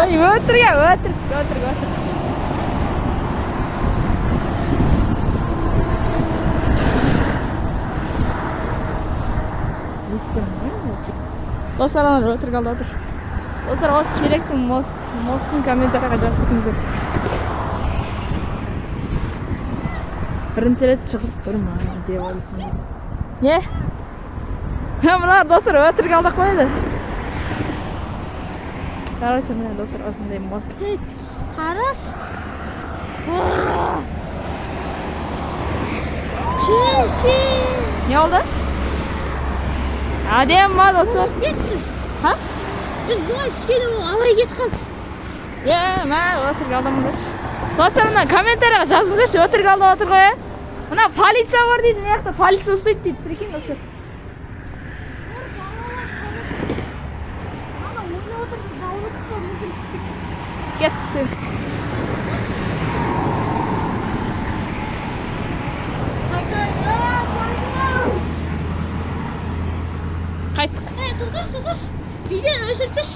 Ой, өтір. Dostlar, ana өтір қалды отыр. Dostlar, осы Шелектің мостын комментарияға жазып кетіңіздер. Бірінші рет шығып тұрма деп ойласам. Не? Мыналар достар өтір қалдық қойды. Короче, мына достар осындай мост. Қараш. Чеши. Не oldu? Әдем ма достар? Кетті. Ха? Біз бұлай түскені ол авария кетіп қалды. Мә өтір қалдымыз. Достар, мына комментарияға жазыңыздаршы, өтір қалды отыр ғой. Мына полиция бар дейді, мына жақта полиция ұстайды дейді. Прикинь достар. Ана ойнап отырып жалып тастау мүмкін түсіп. Кеттік сөз. Қайттық. Тұрдырш. Видеоны өшіртіш.